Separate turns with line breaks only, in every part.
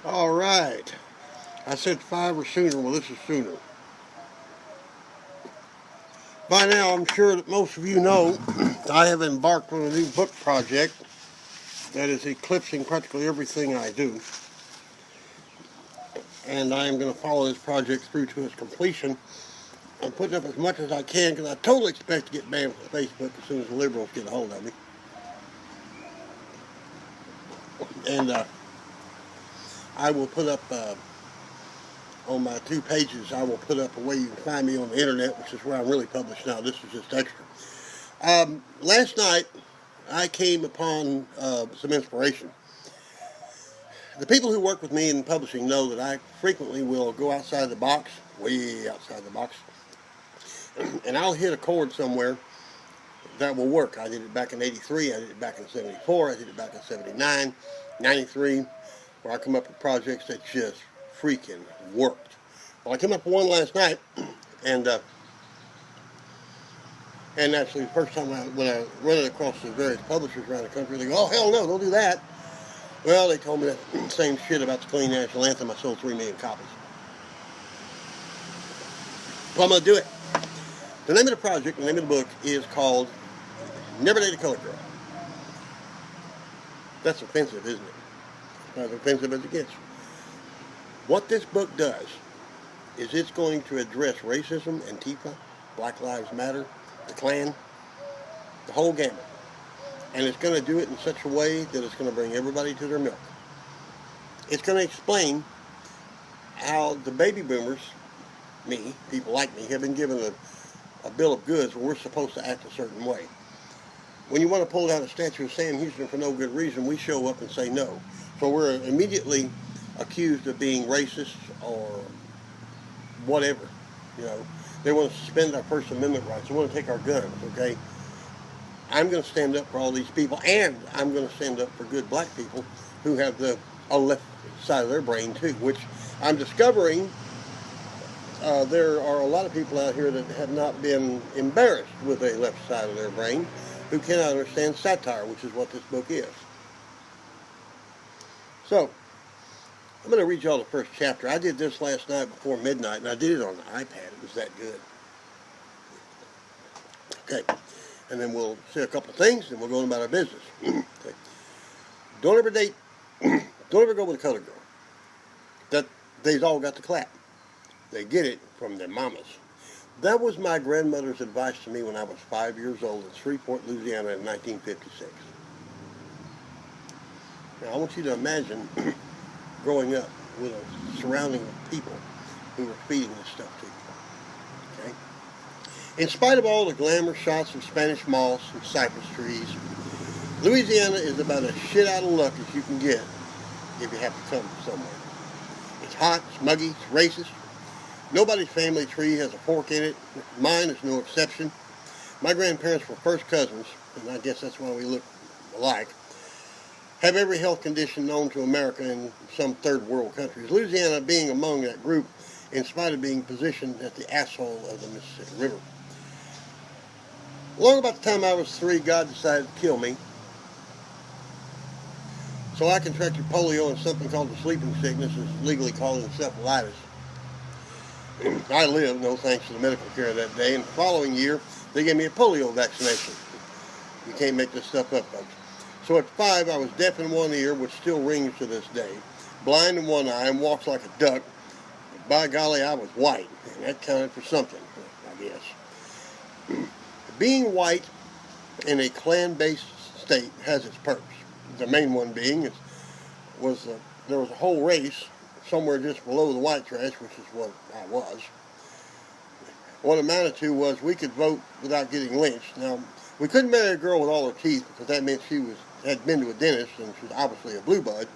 All right. I said 5 or sooner. Well, this is sooner. By now, I'm sure that most of you know I have embarked on a new book project that is eclipsing practically everything I do. And I am going to follow this project through to its completion. I'm putting up as much as I can because I totally expect to get banned from Facebook as soon as the liberals get a hold of me. And I will put up on my 2 pages, I will put up a way you can find me on the internet, which is where I'm really published now. This is just extra. Last night, I came upon some inspiration. The people who work with me in publishing know that I frequently will go outside the box, way outside the box, and I'll hit a chord somewhere that will work. I did it back in 83, I did it back in 74, I did it back in 79, 93, where I come up with projects that just freaking worked. Well, I came up with one last night, and actually the first time when I run it across the various publishers around the country, they go, "Oh, hell no, don't do that." Well, they told me that same shit about the Clean National Anthem. I sold 3 million copies. Well, I'm going to do it. The name of the project, the name of the book is called Never Date a Colored Girl. That's offensive, isn't it? Not as offensive as it gets. What this book does is it's going to address racism, Antifa, Black Lives Matter, the Klan, the whole gamut. And it's going to do it in such a way that it's going to bring everybody to their milk. It's going to explain how the baby boomers, me, people like me, have been given a bill of goods where we're supposed to act a certain way. When you want to pull down a statue of Sam Houston for no good reason, we show up and say no. So we're immediately accused of being racist or whatever. You know, they want to suspend our First Amendment rights. They want to take our guns, okay? I'm going to stand up for all these people, and I'm going to stand up for good black people who have the left side of their brain too, which I'm discovering there are a lot of people out here that have not been embarrassed with a left side of their brain who cannot understand satire, which is what this book is. So, I'm going to read y'all the first chapter. I did this last night before midnight, and I did it on the iPad. It was that good. Okay. And then we'll say a couple of things, and we'll go on about our business. Okay. Don't ever go with a colored girl. That they've all got the clap. They get it from their mamas. That was my grandmother's advice to me when I was 5 years old in Shreveport, Louisiana in 1956. Now, I want you to imagine growing up with a surrounding of people who were feeding this stuff to you. Okay? In spite of all the glamour shots of Spanish moss and cypress trees, Louisiana is about as shit out of luck as you can get if you have to come from somewhere. It's hot, it's muggy, it's racist. Nobody's family tree has a fork in it. Mine is no exception. My grandparents were first cousins, and I guess that's why we look alike. Have every health condition known to America in some third world countries. Louisiana being among that group, in spite of being positioned at the asshole of the Mississippi River. Long about the time I was 3, God decided to kill me. So I contracted polio and something called the sleeping sickness, is legally called encephalitis. I lived, no thanks to the medical care that day, and the following year, they gave me a polio vaccination. You can't make this stuff up, folks. So at 5, I was deaf in one ear, which still rings to this day, blind in one eye, and walks like a duck. But by golly, I was white, and that counted for something, I guess. Being white in a Klan-based state has its perks. The main one being there was a whole race somewhere just below the white trash, which is what I was. What it amounted to was we could vote without getting lynched. Now, we couldn't marry a girl with all her teeth because that meant she had been to a dentist and she was obviously a blue bud,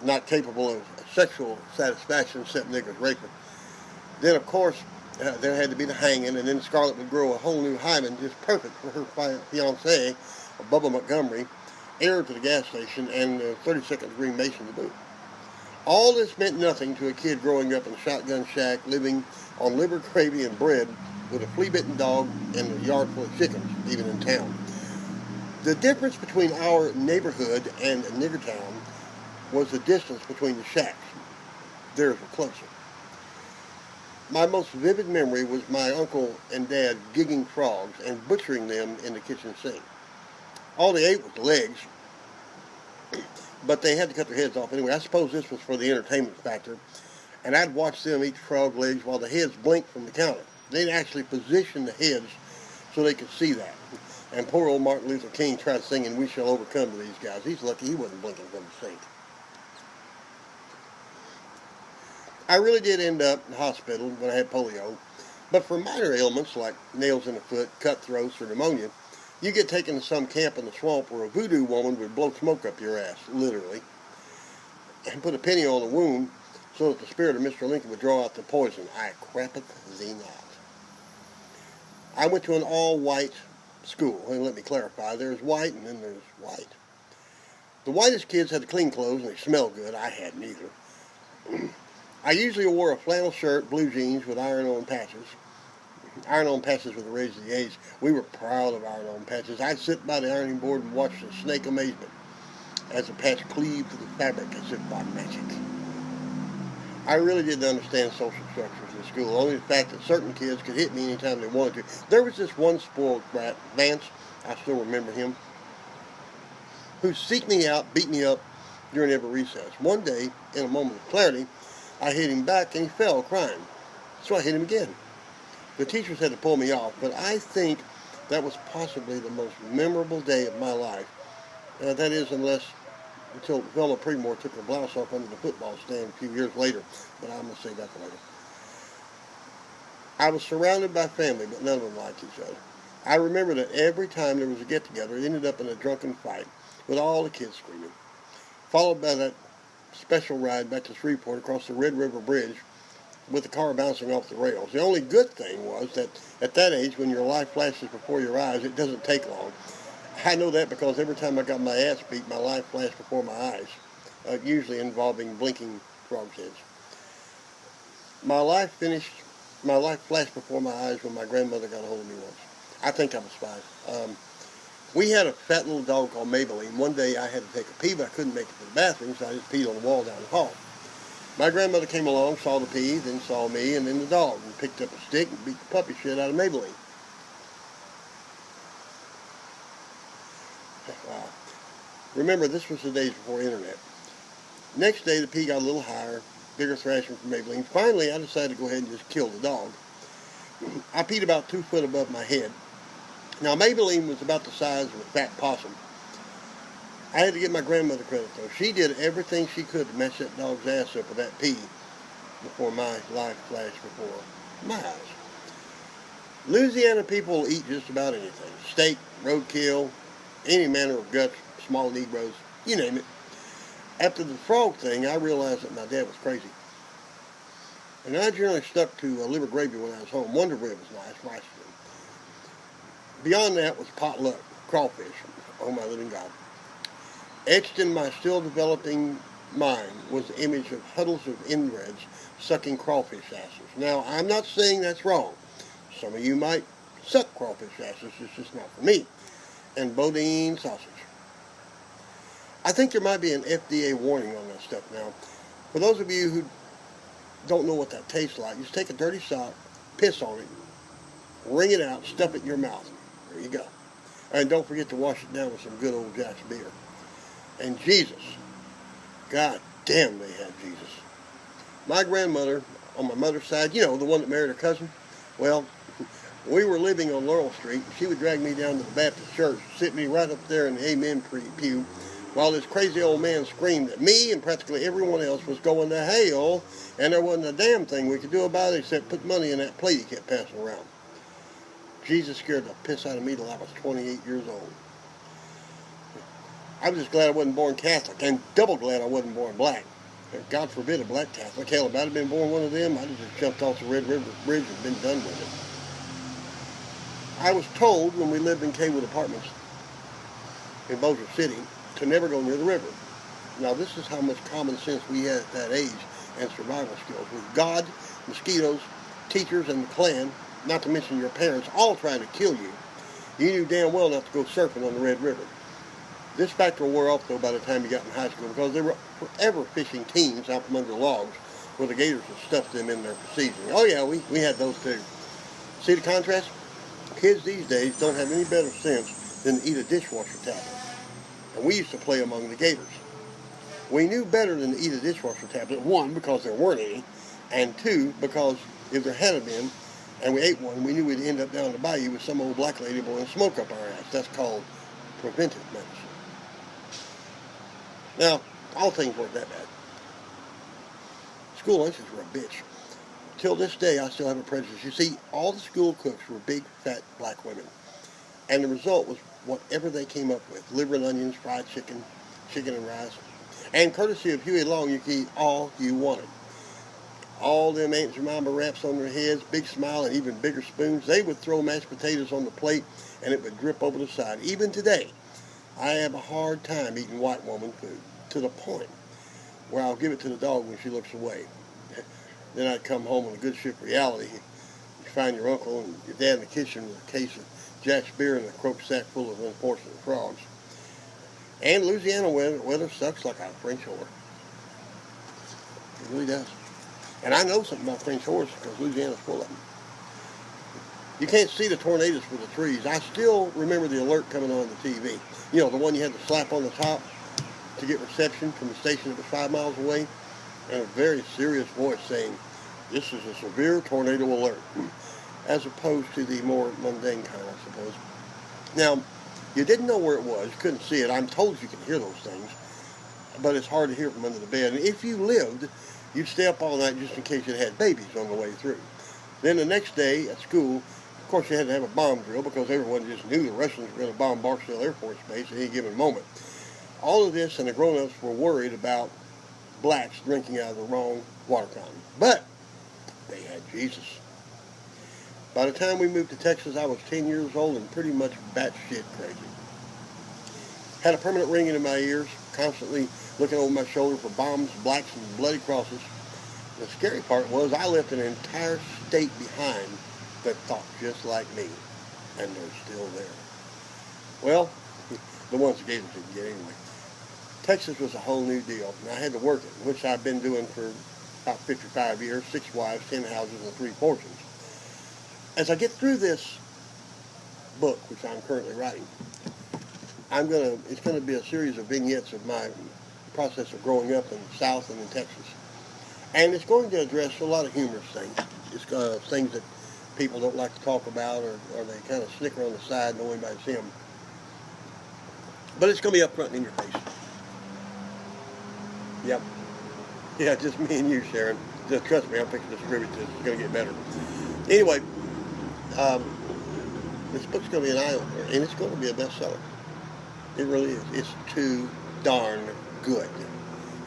not capable of sexual satisfaction except niggers raping. Then, of course, there had to be the hanging, and then Scarlett would grow a whole new hymen just perfect for her fiancé, Bubba Montgomery, heir to the gas station, and 32nd degree Mason to boot. All this meant nothing to a kid growing up in a shotgun shack, living on liver, gravy, and bread with a flea-bitten dog and a yard full of chickens, even in town. The difference between our neighborhood and nigger town was the distance between the shacks. Theirs were closer. My most vivid memory was my uncle and dad gigging frogs and butchering them in the kitchen sink. All they ate was the legs, but they had to cut their heads off anyway. I suppose this was for the entertainment factor. And I'd watch them eat frog legs while the heads blinked from the counter. They'd actually position the heads so they could see that. And poor old Martin Luther King tried singing "We Shall Overcome" to these guys. He's lucky he wasn't blinking from the sink. I really did end up in the hospital when I had polio. But for minor ailments like nails in the foot, cut throats, or pneumonia, you get taken to some camp in the swamp where a voodoo woman would blow smoke up your ass, literally, and put a penny on the wound so that the spirit of Mr. Lincoln would draw out the poison. I crappeth thee not. I went to an all-white school, and let me clarify, there's white and then there's white. The whitest kids had the clean clothes and they smelled good. I had neither. I usually wore a flannel shirt, blue jeans with iron-on patches. Iron-on patches with the raise of the age. We were proud of iron-on patches. I'd sit by the ironing board and watch the snake amazement as the patch cleaved to the fabric as if by magic. I really didn't understand social structures in school, only the fact that certain kids could hit me anytime they wanted to. There was this one spoiled brat, Vance, I still remember him, who seeked me out, beat me up during every recess. One day, in a moment of clarity, I hit him back and he fell crying. So I hit him again. The teachers had to pull me off, but I think that was possibly the most memorable day of my life. That is, until Velma Premore took her blouse off under the football stand a few years later, but I'm going to say that for later. I was surrounded by family, but none of them liked each other. I remember that every time there was a get-together, it ended up in a drunken fight, with all the kids screaming, followed by that special ride back to Shreveport across the Red River Bridge with the car bouncing off the rails. The only good thing was that at that age, when your life flashes before your eyes, it doesn't take long. I know that because every time I got my ass beat, my life flashed before my eyes, usually involving blinking frog's heads. My life flashed before my eyes when my grandmother got a hold of me once. I think I was 5. We had a fat little dog called Maybelline. One day I had to take a pee, but I couldn't make it to the bathroom, so I just peed on the wall down the hall. My grandmother came along, saw the pee, then saw me, and then the dog, and picked up a stick and beat the puppy shit out of Maybelline. Wow. Remember, this was the days before internet. Next day, the pee got a little higher, bigger thrashing from Maybelline. Finally, I decided to go ahead and just kill the dog. I peed about 2 foot above my head. Now, Maybelline was about the size of a fat possum. I had to give my grandmother credit, though. She did everything she could to mess that dog's ass up with that pee before my life flashed before my eyes. Louisiana people will eat just about anything. Steak, roadkill, any manner of guts, small Negroes, you name it. After the frog thing, I realized that my dad was crazy. And I generally stuck to liver gravy when I was home. Wonder rib was nice, rice. Beyond that was potluck, crawfish. Oh, my living God. Etched in my still developing mind was the image of huddles of inbreds sucking crawfish asses. Now, I'm not saying that's wrong. Some of you might suck crawfish asses, it's just not for me. And Bodine sausage. I think there might be an FDA warning on that stuff now. For those of you who don't know what that tastes like, just take a dirty sock, piss on it, wring it out, stuff it in your mouth. There you go. And don't forget to wash it down with some good old Jack's beer. And Jesus. God damn, they had Jesus. My grandmother, on my mother's side, you know, the one that married her cousin, well, we were living on Laurel Street. She would drag me down to the Baptist church, sit me right up there in the amen pew, while this crazy old man screamed at me and practically everyone else was going to hell, and there wasn't a damn thing we could do about it except put money in that plate he kept passing around. Jesus scared the piss out of me till I was 28 years old. I was just glad I wasn't born Catholic, and double glad I wasn't born black. God forbid a black Catholic. Hell, if I'd have been born one of them, I'd have just jumped off the Red River Bridge and been done with it. I was told when we lived in Kaywood Apartments in Bossier City to never go near the river. Now, this is how much common sense we had at that age and survival skills. With God, mosquitoes, teachers, and the Klan, not to mention your parents, all trying to kill you, you knew damn well not to go surfing on the Red River. This factor wore off, though, by the time you got in high school, because they were forever fishing teams out from under logs where the gators had stuffed them in there for seasoning. Oh, yeah, we had those, too. See the contrast? Kids these days don't have any better sense than to eat a dishwasher tablet. And we used to play among the gators. We knew better than to eat a dishwasher tablet, one, because there weren't any, and two, because if there had been, and we ate one, we knew we'd end up down the bayou with some old black lady blowing smoke up our ass. That's called preventive medicine. Now, all things weren't that bad. School lunches were a bitch. Till this day, I still have a prejudice. You see, all the school cooks were big, fat black women. And the result was whatever they came up with. Liver and onions, fried chicken, chicken and rice. And courtesy of Huey Long, you could eat all you wanted. All them Aunt Jemima wraps on their heads, big smile, and even bigger spoons. They would throw mashed potatoes on the plate, and it would drip over the side. Even today, I have a hard time eating white woman food, to the point where I'll give it to the dog when she looks away. Then I'd come home on a good ship reality. You find your uncle and your dad in the kitchen with a case of Jack's beer and a croak sack full of unfortunate frogs. And Louisiana weather sucks like a French whore. It really does. And I know something about French whores because Louisiana's full of them. You can't see the tornadoes for the trees. I still remember the alert coming on the TV. You know, the one you had to slap on the top to get reception from the station that was 5 miles away. And a very serious voice saying, "This is a severe tornado alert," as opposed to the more mundane kind, I suppose. Now, you didn't know where it was, you couldn't see it. I'm told you can hear those things, but it's hard to hear from under the bed. And if you lived, you'd stay up all night just in case it had babies on the way through. Then the next day at school, of course, you had to have a bomb drill because everyone just knew the Russians were going to bomb Barksdale Air Force Base at any given moment. All of this, and the grown-ups were worried about blacks drinking out of the wrong water fountain. But they had Jesus. By the time we moved to Texas, I was 10 years old and pretty much batshit crazy. Had a permanent ringing in my ears, constantly looking over my shoulder for bombs, blacks, and bloody crosses. The scary part was I left an entire state behind that thought just like me, and they're still there. Well, the ones the gators didn't get anyway. Texas was a whole new deal, and I had to work it, which I've been doing for about 55 years, 6 wives, 10 houses, and 3 fortunes. As I get through this book, which I'm currently writing, it's going to be a series of vignettes of my process of growing up in the South and in Texas. And it's going to address a lot of humorous things. It's things that people don't like to talk about, or they kind of snicker on the side, no anybody see them. But it's going to be up front and in your face. Yep. Yeah, just me and you, Sharon. Just trust me, I'm fixing to distribute this. It's going to get better. Anyway, this book's going to be an eye-opener, and it's going to be a bestseller. It really is. It's too darn good.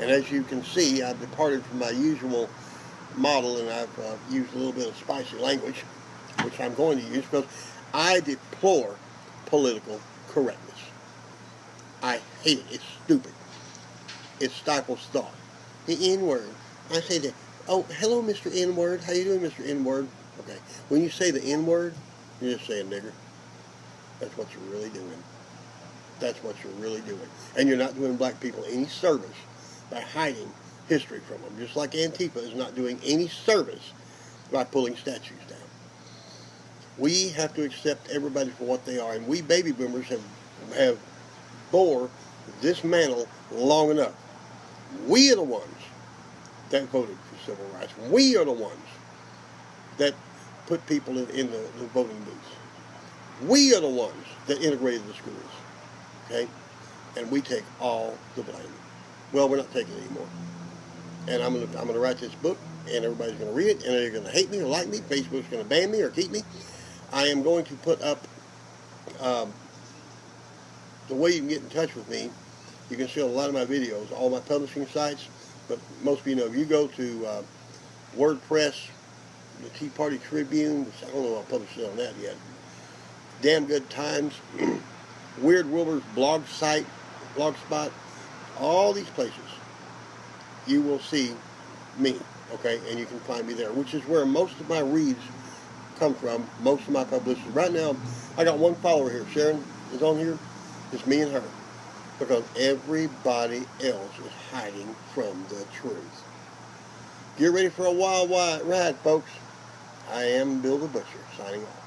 And as you can see, I've departed from my usual model, and I've used a little bit of spicy language, which I'm going to use because I deplore political correctness. I hate it. It's stupid. It stifles thought. The N-word. I say that, "Oh, hello, Mr. N-word. How you doing, Mr. N-word?" Okay. When you say the N-word, you're just saying nigger. That's what you're really doing. That's what you're really doing. And you're not doing black people any service by hiding history from them. Just like Antifa is not doing any service by pulling statues down. We have to accept everybody for what they are. And we baby boomers have bore this mantle long enough. We are the ones that voted for civil rights. We are the ones that put people in the voting booths. We are the ones that integrated the schools. Okay? And we take all the blame. Well, we're not taking it anymore. And I'm gonna write this book, and everybody's gonna read it, and they're gonna hate me or like me. Facebook's gonna ban me or keep me. I am going to put up the way you can get in touch with me. You can see a lot of my videos, all my publishing sites, but most of you know, if you go to WordPress, the Tea Party Tribune, which I don't know if I'll publish it on that yet, Damn Good Times, Weird Wilbur's blog site, Blogspot, all these places, you will see me, okay, and you can find me there, which is where most of my reads come from, most of my publicity. Right now, I got one follower here. Sharon is on here. It's me and her. because everybody else is hiding from the truth. Get ready for a wild, wild ride, folks. I am Bill the Butcher, signing off.